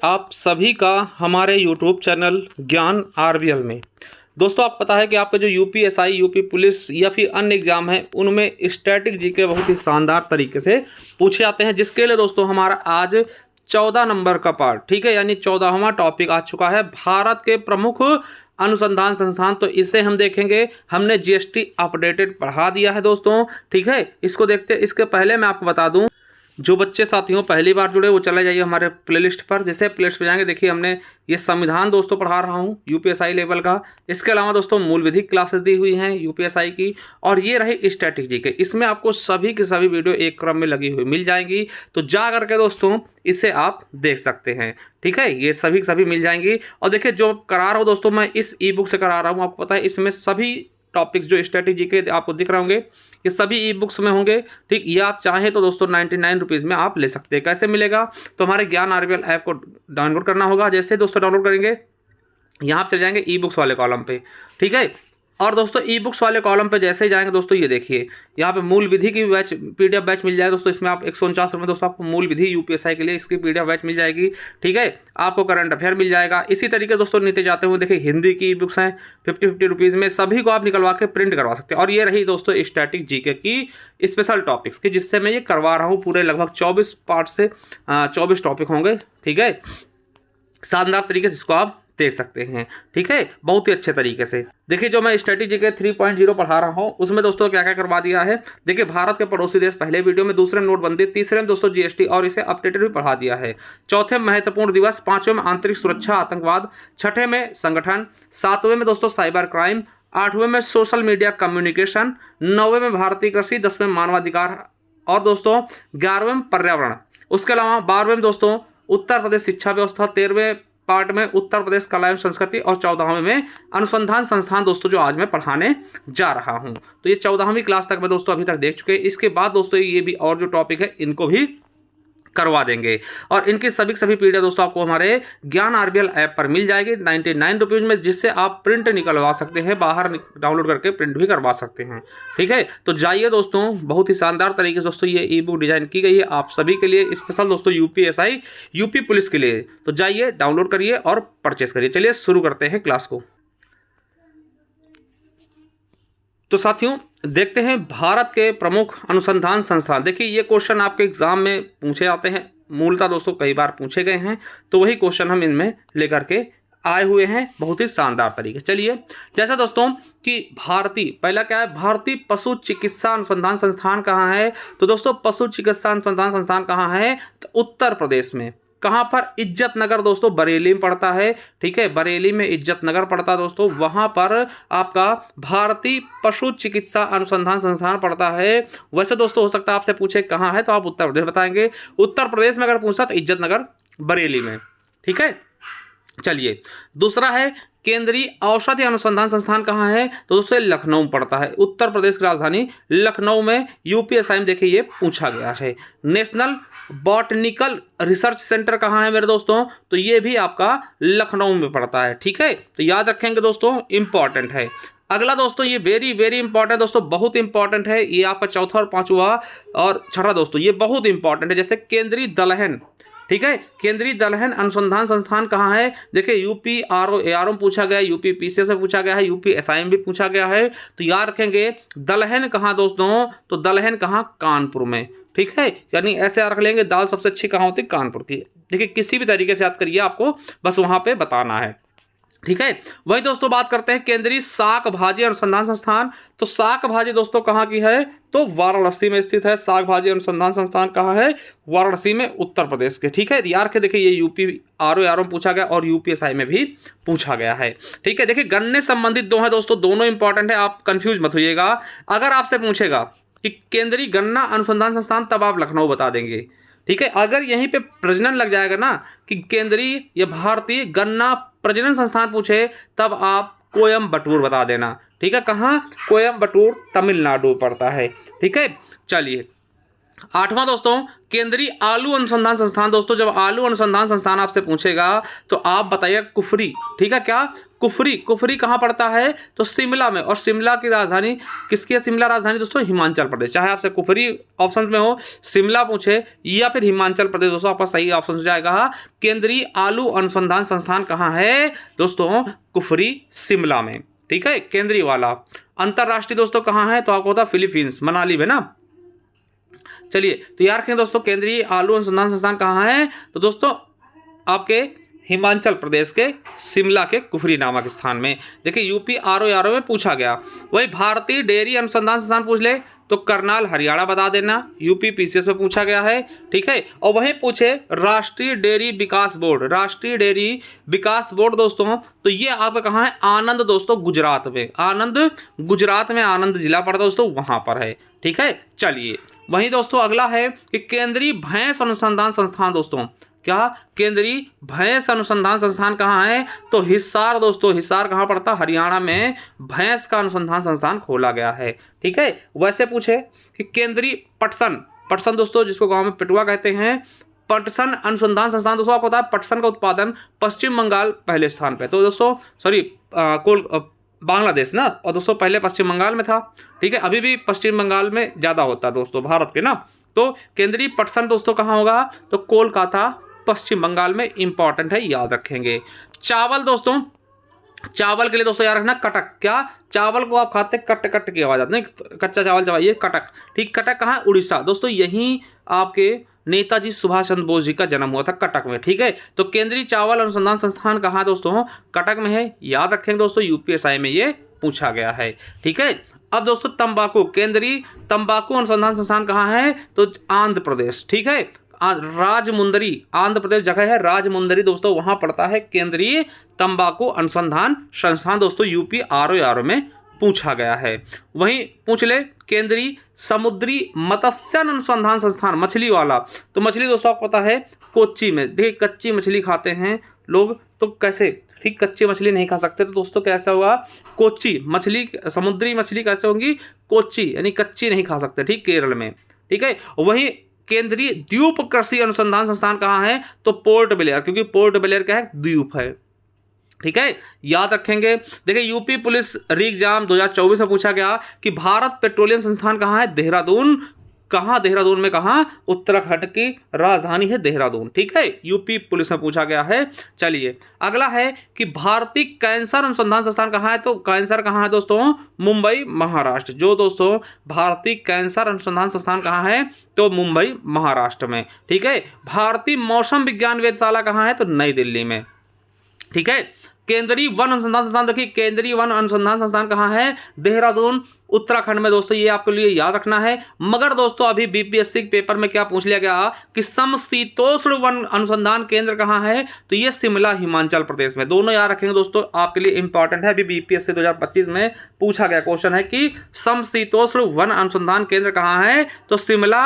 आप सभी का हमारे YouTube चैनल ज्ञान आरबीएल में। दोस्तों, आपको पता है कि आपके जो यूपीएसआई, यूपी पुलिस या फिर अन्य एग्जाम हैं उनमें स्टैटिक जीके बहुत ही शानदार तरीके से पूछे जाते हैं, जिसके लिए दोस्तों हमारा आज 14 नंबर का पार्ट, ठीक है, यानी 14वां टॉपिक आ चुका है, भारत के प्रमुख अनुसंधान संस्थान। तो इसे हम देखेंगे। हमने जीएसटी अपडेटेड पढ़ा दिया है दोस्तों, ठीक है। इसको देखते, इसके पहले मैं आपको बता दूं, जो बच्चे साथियों पहली बार जुड़े वो चले जाइए हमारे प्लेलिस्ट पर। जैसे प्लेलिस्ट पर जाएंगे, देखिए हमने ये संविधान दोस्तों पढ़ा रहा हूँ यूपीएसआई लेवल का। इसके अलावा दोस्तों मूल विधि क्लासेस दी हुई हैं यूपीएसआई की, और ये रही स्टैटिक जीके। इसमें आपको सभी की सभी वीडियो एक क्रम में लगी हुई मिल जाएंगी, तो जा करके दोस्तों इसे आप देख सकते हैं, ठीक है। ये सभी सभी मिल जाएंगी। और देखिए जो करा रहा हूँ दोस्तों, मैं इस ई बुक से करा रहा हूँ। आपको पता है इसमें सभी टॉपिक्स जो स्ट्रेटेजी के आपको दिख रहे होंगे, ये सभी ई बुक्स में होंगे, ठीक। ये आप चाहें तो दोस्तों 99 रुपीज़ में आप ले सकते हैं। कैसे मिलेगा? तो हमारे ज्ञान आरबीएल ऐप को डाउनलोड करना होगा। जैसे दोस्तों डाउनलोड करेंगे, यहाँ आप चले जाएंगे ई बुक्स वाले कॉलम पे, ठीक है। और दोस्तों ई बुक्स वाले कॉलम पे जैसे ही जाएंगे दोस्तों, ये देखिए यहाँ पे मूल विधि की बैच पीडीएफ बैच मिल जाएगा दोस्तों। इसमें आप 149 रुपये दोस्तों आपको मूल विधि यूपीएसआई के लिए इसकी पीडीएफ बैच मिल जाएगी, ठीक है। आपको करंट अफेयर मिल जाएगा। इसी तरीके दोस्तों नीचे जाते हुए देखिए हिंदी की बुक्स हैं 50 रुपीज़ में, सभी को आप निकलवा के प्रिंट करवा सकते हैं। और ये रही दोस्तों स्टैटिक जीके की स्पेशल टॉपिक्स की, जिससे मैं ये करवा रहा हूँ पूरे लगभग 24 पार्ट से 24 टॉपिक होंगे, ठीक है। शानदार तरीके से इसको आप देख सकते हैं, ठीक है, बहुत ही अच्छे तरीके से। देखिए जो मैं स्ट्रेटेजी के 3.0 पढ़ा रहा हूँ उसमें दोस्तों क्या क्या करवा दिया है। देखिए भारत के पड़ोसी देश पहले वीडियो में, दूसरे में नोटबंदी, तीसरे में दोस्तों जीएसटी, और इसे अपडेटेड भी पढ़ा दिया है। चौथे में महत्वपूर्ण दिवस, पांचवें में आंतरिक सुरक्षा आतंकवाद, छठे में संगठन, सातवें में दोस्तों साइबर क्राइम, आठवें में सोशल मीडिया कम्युनिकेशन, नौवें में भारतीय कृषि, 10वें में मानवाधिकार, और दोस्तों 11वें में पर्यावरण। उसके अलावा 12वें में दोस्तों उत्तर प्रदेश शिक्षा व्यवस्था, 13वें पार्ट में उत्तर प्रदेश कला एवं संस्कृति, और 14वें में अनुसंधान संस्थान दोस्तों, जो आज मैं पढ़ाने जा रहा हूं। तो ये 14वीं क्लास तक मैं दोस्तों अभी तक देख चुके हैं। इसके बाद दोस्तों ये भी और जो टॉपिक है इनको भी करवा देंगे, और इनकी सभी पीडीएफ दोस्तों आपको हमारे ज्ञान आरबीएल ऐप पर मिल जाएगी 99 रुपीज़ में, जिससे आप प्रिंट निकलवा सकते हैं, बाहर डाउनलोड करके प्रिंट भी करवा सकते हैं, ठीक है। तो जाइए दोस्तों, बहुत ही शानदार तरीके से दोस्तों ये ई बुक डिजाइन की गई है आप सभी के लिए, स्पेशल दोस्तों यूपीएसआई, यूपी पुलिस के लिए। तो जाइए डाउनलोड करिए और परचेस करिए। चलिए शुरू करते हैं क्लास को। तो साथियों देखते हैं भारत के प्रमुख अनुसंधान संस्थान। देखिए ये क्वेश्चन आपके एग्जाम में पूछे जाते हैं, मूलतः दोस्तों कई बार पूछे गए हैं, तो वही क्वेश्चन हम इनमें लेकर के आए हुए हैं बहुत ही शानदार तरीके। चलिए, जैसा दोस्तों कि भारतीय, पहला क्या है, भारतीय पशु चिकित्सा अनुसंधान संस्थान कहाँ है? तो दोस्तों पशु चिकित्सा अनुसंधान संस्थान कहाँ है? तो उत्तर प्रदेश में। कहाँ पर? इज्जत नगर दोस्तों, बरेली में पड़ता है, ठीक है, बरेली में इज्जत नगर पड़ता है दोस्तों। वहाँ पर आपका भारतीय पशु चिकित्सा अनुसंधान संस्थान पड़ता है। वैसे दोस्तों हो सकता है आपसे पूछे कहाँ है, तो आप उत्तर प्रदेश बताएंगे। उत्तर प्रदेश में अगर पूछता तो इज्जत नगर बरेली में, ठीक है। चलिए, दूसरा है केंद्रीय औषधि अनुसंधान संस्थान कहाँ है? तो दोस्तों लखनऊ में पड़ता है, उत्तर प्रदेश की राजधानी लखनऊ में। यूपीएसआई में देखिए ये पूछा गया है। नेशनल बॉटनिकल रिसर्च सेंटर कहाँ है मेरे दोस्तों? तो ये भी आपका लखनऊ में पड़ता है, ठीक है। तो याद रखेंगे दोस्तों, इंपॉर्टेंट है। अगला दोस्तों ये वेरी वेरी इंपॉर्टेंट दोस्तों, बहुत इंपॉर्टेंट है ये आपका चौथा और पांचवा और छठा दोस्तों, ये बहुत इंपॉर्टेंट है। जैसे केंद्रीय दलहन, ठीक है, केंद्रीय दलहन अनुसंधान संस्थान कहाँ है? देखिए यूपी आरओ पूछा गया, यूपी पीसीएस से पूछा गया है, यूपी एसआई में भी पूछा गया है। तो याद रखेंगे दलहन कहाँ दोस्तों? तो दलहन कहाँ? कानपुर में, ठीक है। यानी ऐसे रख लेंगे, दाल सबसे अच्छी कहाँ होती? कानपुर की। देखिए किसी भी तरीके से याद करिए, आपको बस वहाँ पे बताना है, ठीक है। वही दोस्तों बात करते हैं केंद्रीय शाक भाजी अनुसंधान संस्थान। तो शाक भाजी दोस्तों कहाँ की है? तो वाराणसी में स्थित है। शाक भाजी अनुसंधान संस्थान कहाँ है? वाराणसी में, उत्तर प्रदेश के, ठीक है। यार के देखिए ये यूपी आरओ में पूछा गया और यूपीएसआई में भी पूछा गया है, ठीक है। देखिए गन्ने संबंधित दो है दोस्तों, दोनों इंपॉर्टेंट है, आप कंफ्यूज मत होइएगा। अगर आपसे पूछेगा कि केंद्रीय गन्ना अनुसंधान संस्थान, तब आप लखनऊ बता देंगे, ठीक है। अगर यहीं पे प्रजनन लग जाएगा ना कि केंद्रीय या भारतीय गन्ना प्रजनन संस्थान पूछे, तब आप कोयम्बटूर बता देना, ठीक है। कहाँ? कोयम्बटूर तमिलनाडु पड़ता है, ठीक है। चलिए 8वां दोस्तों, केंद्रीय आलू अनुसंधान संस्थान। दोस्तों जब आलू अनुसंधान संस्थान आपसे पूछेगा तो आप बताइए कुफरी, ठीक है, क्या कुफरी। कुफरी कहाँ पड़ता है? तो शिमला में। और शिमला की राजधानी किसकी है? शिमला राजधानी दोस्तों हिमाचल प्रदेश। चाहे आपसे कुफरी ऑप्शन में हो, शिमला पूछे या फिर हिमाचल प्रदेश, दोस्तों आपका सही ऑप्शन हो जाएगा केंद्रीय आलू अनुसंधान संस्थान कहाँ है दोस्तों? कुफरी, शिमला में, ठीक है, केंद्रीय वाला। अंतरराष्ट्रीय दोस्तों कहाँ है? तो आपको होता फिलीपींस, मनाली में ना। चलिए तो याद रखें दोस्तों, केंद्रीय आलू अनुसंधान संस्थान कहाँ है? तो दोस्तों आपके हिमाचल प्रदेश के शिमला के कुफरी नामक स्थान में। देखिए यूपी आरओ में पूछा गया। वही भारतीय डेयरी अनुसंधान संस्थान पूछ ले तो करनाल हरियाणा बता देना, यूपी पीसीएस में पूछा गया है, ठीक है। और वहीं पूछे राष्ट्रीय डेयरी विकास बोर्ड, राष्ट्रीय डेयरी विकास बोर्ड दोस्तों, तो ये आपका कहाँ है? आनंद दोस्तों, गुजरात में। आनंद गुजरात में, आनंद जिला पड़ता है दोस्तों, वहां पर है, ठीक है। चलिए वहीं दोस्तों अगला है कि केंद्रीय भैंस अनुसंधान संस्थान। दोस्तों क्या केंद्रीय भैंस अनुसंधान संस्थान कहाँ है? तो हिसार दोस्तों, हिसार कहाँ पड़ता? हरियाणा में भैंस का अनुसंधान संस्थान खोला गया है, ठीक है। वैसे पूछे कि केंद्रीय पटसन, पटसन दोस्तों जिसको गांव में पिटुआ कहते हैं, पटसन अनुसंधान संस्थान दोस्तों आपको पता है पटसन का उत्पादन पश्चिम बंगाल पहले स्थान पे। तो दोस्तों सॉरी बांग्लादेश ना, और दोस्तों पहले पश्चिम बंगाल में था, ठीक है। अभी भी पश्चिम बंगाल में ज़्यादा होता है दोस्तों भारत के ना। तो केंद्रीय पटसन दोस्तों कहाँ होगा? तो कोलकाता, पश्चिम बंगाल में, इंपॉर्टेंट है, याद रखेंगे। चावल दोस्तों, चावल के लिए दोस्तों याद रखना कटक। क्या चावल को आप खाते कट कट की आवाज आती है, कच्चा चावल चबाइए, कटक, ठीक। कटक कहाँ है? उड़ीसा दोस्तों, यहीं आपके नेताजी सुभाष चंद्र बोस जी का जन्म हुआ था, कटक में, ठीक है। तो केंद्रीय चावल अनुसंधान संस्थान कहाँ दोस्तों? कटक में है, याद रखेंगे दोस्तों, यूपीएसआई में ये पूछा गया है, ठीक है। अब दोस्तों तंबाकू, केंद्रीय तंबाकू अनुसंधान संस्थान कहाँ है? तो आंध्र प्रदेश, ठीक है। राजमुंदरी, आंध्र प्रदेश जगह है राजमुंदरी दोस्तों, वहां पड़ता है केंद्रीय तंबाकू अनुसंधान संस्थान दोस्तों, यूपी आरओ में पूछा गया है। वहीं पूछ ले केंद्रीय समुद्री मत्स्य अनुसंधान संस्थान, मछली वाला, तो मछली दोस्तों आपको पता है कोच्चि में। देखिए कच्ची मछली खाते हैं लोग, तो कैसे, ठीक, कच्ची मछली नहीं खा सकते, तो दोस्तों कैसा होगा? कोच्चि मछली, समुद्री मछली कैसे होंगी? कोच्चि, यानी कच्ची नहीं खा सकते, ठीक, केरल में, ठीक है। वहीं केंद्रीय द्वीप कृषि अनुसंधान संस्थान कहाँ है? तो पोर्ट ब्लेयर, क्योंकि पोर्ट ब्लेयर क्या है? द्वीप है, ठीक है, याद रखेंगे। देखिए यूपी पुलिस री एग्जाम 2024 में पूछा गया कि भारत पेट्रोलियम संस्थान कहाँ है? देहरादून। कहाँ? देहरादून में। कहाँ? उत्तराखंड की राजधानी है देहरादून, ठीक है, यूपी पुलिस में पूछा गया है। चलिए अगला है कि भारतीय कैंसर अनुसंधान संस्थान कहाँ है? तो कैंसर कहाँ है दोस्तों? मुंबई, महाराष्ट्र। जो दोस्तों भारतीय कैंसर अनुसंधान संस्थान कहाँ है? तो मुंबई, महाराष्ट्र में, ठीक है। भारतीय मौसम विज्ञान वेधशाला कहाँ है? तो नई दिल्ली में, ठीक है। केंद्रीय वन अनुसंधान संस्थान, देखिए केंद्रीय वन अनुसंधान संस्थान कहाँ है? देहरादून, उत्तराखंड में दोस्तों, ये आपके लिए याद रखना है। मगर दोस्तों अभी बीपीएससी के पेपर में क्या पूछ लिया गया कि समशीतोष्ण वन अनुसंधान केंद्र कहाँ है? तो ये शिमला, हिमाचल प्रदेश में। दोनों याद रखेंगे दोस्तों, आपके लिए इंपॉर्टेंट है। अभी बीपीएससी 2025 में पूछा गया क्वेश्चन है कि समशीतोष्ण वन अनुसंधान केंद्र कहाँ है? तो शिमला,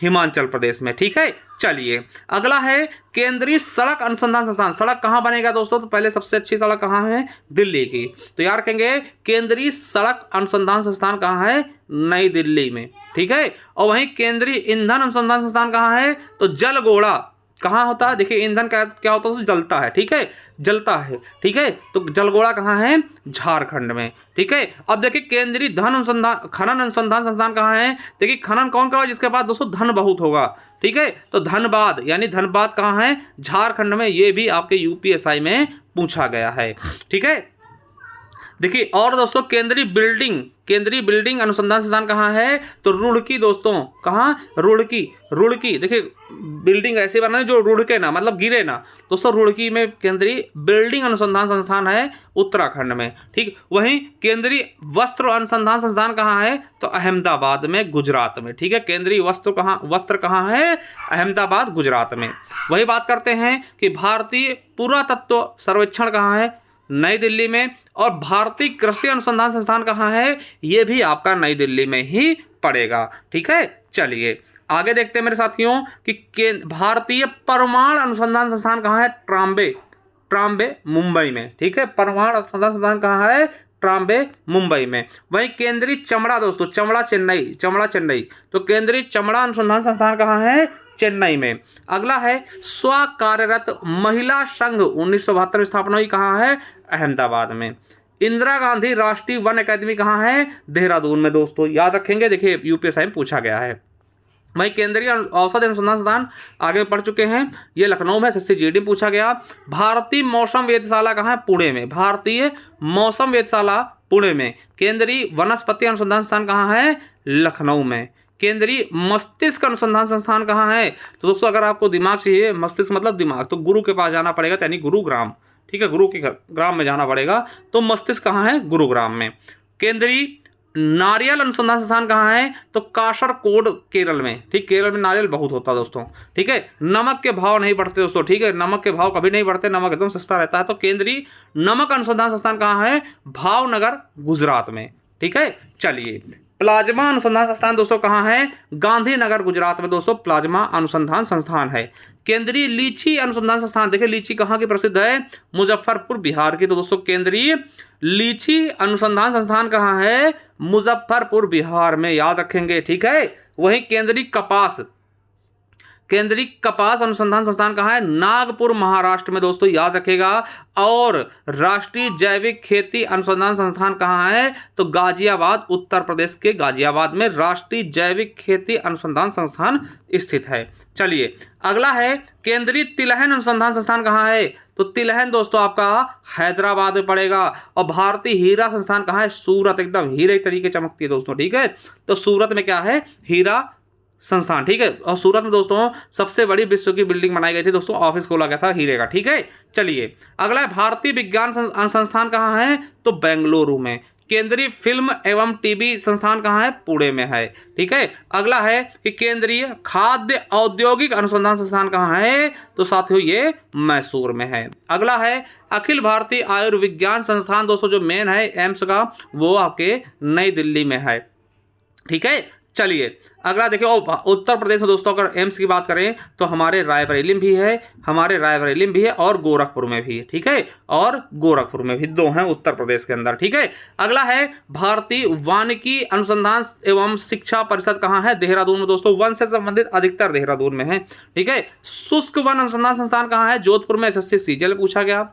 हिमाचल प्रदेश में, ठीक है। चलिए अगला है केंद्रीय सड़क अनुसंधान संस्थान। सड़क कहाँ बनेगा दोस्तों? तो पहले सबसे अच्छी सड़क कहाँ है? दिल्ली की। तो याद रखेंगे केंद्रीय सड़क अनुसंधान संस्थान कहाँ है? नई दिल्ली में, ठीक है। और वहीं केंद्रीय ईंधन अनुसंधान संस्थान कहाँ है? तो जलगोड़ा कहाँ होता है? देखिए ईंधन क्या होता है? तो जलता है, ठीक है, जलता है, ठीक है। तो जलगोड़ा कहाँ है? झारखंड में, ठीक है। अब देखिए केंद्रीय धन अनुसंधान खनन अनुसंधान संस्थान कहाँ है? देखिए खनन कौन करा जिसके पास दोस्तों धन बहुत होगा, ठीक है। तो धनबाद, यानी धनबाद कहाँ है? झारखंड में। ये भी आपके यूपीएसआई में पूछा गया है, ठीक है। देखिए और दोस्तों केंद्रीय बिल्डिंग अनुसंधान संस्थान कहाँ है? तो रुड़की दोस्तों। कहाँ? रुड़की। देखिए बिल्डिंग ऐसे बनाने जो रुड़के ना, मतलब गिरे ना दोस्तों। रुड़की में केंद्रीय बिल्डिंग अनुसंधान संस्थान है, उत्तराखंड में, ठीक। वहीं केंद्रीय वस्त्र अनुसंधान संस्थान कहाँ है? तो अहमदाबाद में, गुजरात में, ठीक है। केंद्रीय वस्त्र कहाँ है? अहमदाबाद, गुजरात में। वही बात करते हैं कि भारतीय पुरातत्व सर्वेक्षण कहाँ है? नई दिल्ली में। और भारतीय कृषि अनुसंधान संस्थान कहाँ है? ये भी आपका नई दिल्ली में ही पड़ेगा, ठीक है। चलिए आगे देखते हैं मेरे साथियों कि भारतीय परमाणु अनुसंधान संस्थान कहाँ है? ट्राम्बे, मुंबई में, ठीक है। परमाणु अनुसंधान संस्थान कहाँ है? ट्राम्बे मुंबई में। वहीं केंद्रीय चमड़ा दोस्तों, चमड़ा चेन्नई, तो केंद्रीय चमड़ा अनुसंधान संस्थान कहाँ है? चेन्नई में। अगला है स्व कार्यरत महिला संघ 1972 में स्थापना हुई, कहाँ है? अहमदाबाद में। इंदिरा गांधी राष्ट्रीय वन अकादमी कहाँ है? देहरादून में दोस्तों, याद रखेंगे, देखिए यूपीएसआई में पूछा गया है। वहीं केंद्रीय औषध अनुसंधान संस्थान आगे पढ़ चुके हैं, ये लखनऊ में, एसएससी जीडी पूछा गया। भारतीय मौसम वेधशाला कहाँ है? पुणे में। भारतीय मौसम वेधशाला पुणे में। केंद्रीय वनस्पति अनुसंधान संस्थान कहाँ है? लखनऊ में। केंद्रीय मस्तिष्क अनुसंधान संस्थान कहाँ है? तो दोस्तों अगर आपको दिमाग चाहिए, मस्तिष्क मतलब दिमाग, तो गुरु के पास जाना पड़ेगा, यानी गुरुग्राम, ठीक है, गुरु के ग्राम में जाना पड़ेगा। तो मस्तिष्क कहाँ है? गुरुग्राम में। केंद्रीय नारियल अनुसंधान संस्थान कहाँ है? तो कासरकोड केरल में, ठीक, केरल में नारियल बहुत होता है दोस्तों, ठीक है। नमक के भाव नहीं बढ़ते दोस्तों, ठीक है, नमक के भाव कभी नहीं बढ़ते, नमक एकदम सस्ता रहता है। तो केंद्रीय नमक अनुसंधान संस्थान कहाँ है? भावनगर गुजरात में, ठीक है। चलिए, प्लाज्मा अनुसंधान संस्थान दोस्तों कहाँ है? गांधीनगर गुजरात में दोस्तों प्लाज्मा अनुसंधान संस्थान है। केंद्रीय लीची अनुसंधान संस्थान, देखिए लीची कहाँ की प्रसिद्ध है? मुजफ्फरपुर बिहार की। तो दोस्तों केंद्रीय लीची अनुसंधान संस्थान कहाँ है? मुजफ्फरपुर बिहार में, याद रखेंगे, ठीक है। वहीं केंद्रीय कपास अनुसंधान संस्थान कहाँ है? नागपुर महाराष्ट्र में दोस्तों, याद रखेगा। और राष्ट्रीय जैविक खेती अनुसंधान संस्थान कहाँ है? तो गाजियाबाद, उत्तर प्रदेश के गाजियाबाद में राष्ट्रीय जैविक खेती अनुसंधान संस्थान स्थित है। चलिए, अगला है केंद्रीय तिलहन अनुसंधान संस्थान कहाँ है? तो तिलहन दोस्तों आपका हैदराबाद में पड़ेगा। और भारतीय हीरा संस्थान कहाँ है? सूरत, एकदम हीरे की तरीके चमकती है दोस्तों, ठीक है। तो सूरत में क्या है? हीरा संस्थान, ठीक है। और सूरत में दोस्तों सबसे बड़ी विश्व की बिल्डिंग बनाई गई थी दोस्तों, ऑफिस खोला गया था हीरे का, ठीक है। चलिए, अगला है भारतीय विज्ञान संस्थान कहाँ है? तो बेंगलुरु में। केंद्रीय फिल्म एवं टीवी संस्थान कहाँ है? पुणे में है, ठीक है। अगला है कि केंद्रीय खाद्य औद्योगिक अनुसंधान संस्थान कहाँ है? तो साथियों ये मैसूर में है। अगला है अखिल भारतीय आयुर्विज्ञान संस्थान दोस्तों, जो मेन है एम्स का, वो आपके नई दिल्ली में है, ठीक है। चलिए, अगला देखिए, उत्तर प्रदेश में दोस्तों अगर एम्स की बात करें तो हमारे रायबरेली में भी है, और गोरखपुर में भी है, ठीक है। और गोरखपुर में भी, दो हैं उत्तर प्रदेश के अंदर, ठीक है। अगला है भारतीय वानिकी अनुसंधान एवं शिक्षा परिषद कहाँ है? देहरादून में दोस्तों। वन से संबंधित अधिकतर देहरादून में है, ठीक है। शुष्क वन अनुसंधान संस्थान कहाँ है? जोधपुर में, एसएससी सीजीएल पूछा गया।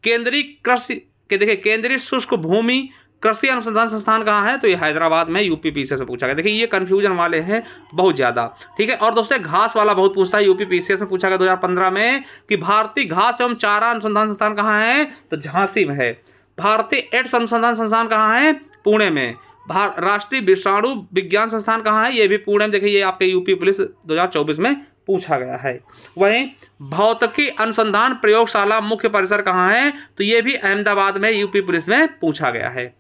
केंद्रीय कृषि के देखिए, केंद्रीय शुष्क भूमि कृषि अनुसंधान संस्थान कहाँ है? तो ये हैदराबाद में, यूपीपीसीएस से पूछा गया। देखिए ये कंफ्यूजन वाले हैं बहुत ज़्यादा, ठीक है। और दोस्तों घास वाला बहुत पूछता है, यूपीपीसीएस में पूछा गया 2015 में कि भारतीय घास एवं चारा अनुसंधान संस्थान कहाँ है? तो झांसी में है। भारतीय एड्स अनुसंधान संस्थान कहाँ है? पुणे में। राष्ट्रीय विषाणु विज्ञान संस्थान कहाँ है? ये भी पुणे में। देखिए ये आपके यूपी पुलिस 2024 में पूछा गया है। वहीं भौतिकी अनुसंधान प्रयोगशाला मुख्य परिसर कहाँ है? तो ये भी अहमदाबाद में, यूपी पुलिस में पूछा गया है।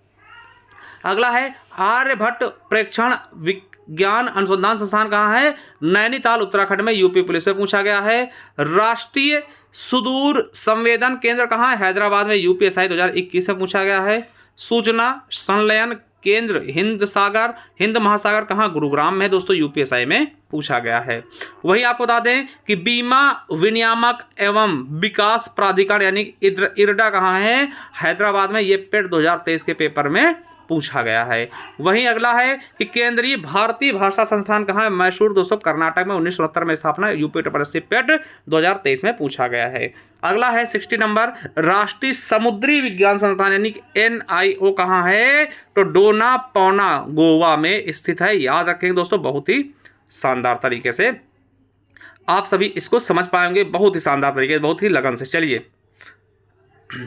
अगला है आर्यभट्ट प्रेक्षण विज्ञान अनुसंधान संस्थान कहाँ है? नैनीताल उत्तराखंड में, यूपी पुलिस से पूछा गया है। राष्ट्रीय सुदूर संवेदन केंद्र कहाँ है? हैदराबाद में, यूपीएसआई 2021 में पूछा गया है। सूचना संलयन केंद्र हिंद महासागर कहाँ? गुरुग्राम में दोस्तों, यूपीएसआई में पूछा गया है। वही आपको बता दें कि बीमा विनियामक एवं विकास प्राधिकरण यानी इरडा कहाँ है? हैदराबाद में। ये पेट 2023 के पेपर में पूछा गया है। वहीं अगला है कि केंद्रीय भारतीय भाषा संस्थान कहाँ है? मैसूर दोस्तों, कर्नाटक में, 1969 में स्थापना, यूपी पेट 2023 में पूछा गया है। अगला है 60 नंबर, राष्ट्रीय समुद्री विज्ञान संस्थान यानी NIO कहाँ है? तो डोना पौना गोवा में स्थित है। याद रखेंगे दोस्तों, बहुत ही शानदार तरीके से आप सभी इसको समझ पाएंगे, बहुत ही शानदार तरीके से, बहुत ही लगन से। चलिए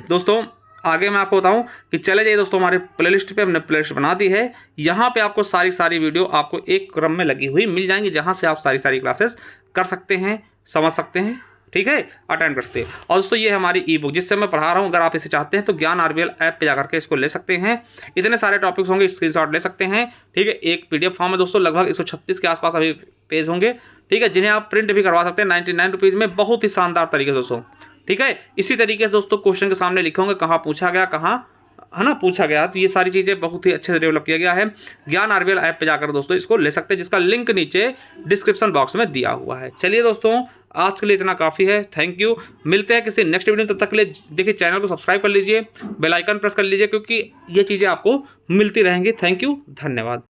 दोस्तों, आगे मैं आपको बताऊं कि चले जाइए दोस्तों, हमारे प्लेलिस्ट पे हमने प्लेलिस्ट बना दी है। यहाँ पे आपको सारी वीडियो आपको एक क्रम में लगी हुई मिल जाएंगी, जहाँ से आप सारी क्लासेस कर सकते हैं, समझ सकते हैं, ठीक है, अटेंड कर सकते हैं। और दोस्तों ये हमारी ई बुक जिससे मैं पढ़ा रहा हूँ, अगर आप इसे चाहते हैं तो ज्ञान RBL ऐप पे जाकर के इसको ले सकते हैं। इतने सारे टॉपिक्स होंगे, स्क्रीनशॉट ले सकते हैं, ठीक है। एक PDF फॉर्म है दोस्तों, लगभग 136 के आसपास अभी पेज होंगे, ठीक है, जिन्हें आप प्रिंट भी करवा सकते हैं 99 रुपीज़ में, बहुत ही शानदार तरीके से दोस्तों, ठीक है। इसी तरीके से दोस्तों क्वेश्चन के सामने लिखे होंगे कहाँ पूछा गया, कहाँ है ना पूछा गया, तो ये सारी चीज़ें बहुत ही अच्छे से डेवलप किया गया है। ज्ञान RBL ऐप पे जाकर दोस्तों इसको ले सकते हैं, जिसका लिंक नीचे डिस्क्रिप्शन बॉक्स में दिया हुआ है। चलिए दोस्तों, आज के लिए इतना काफ़ी है। Thank you. मिलते हैं किसी नेक्स्ट वीडियो में, तब तक के लिए देखिए चैनल को सब्सक्राइब कर लीजिए, बेल आइकन प्रेस कर लीजिए, क्योंकि ये चीज़ें आपको मिलती रहेंगी। थैंक यू, धन्यवाद।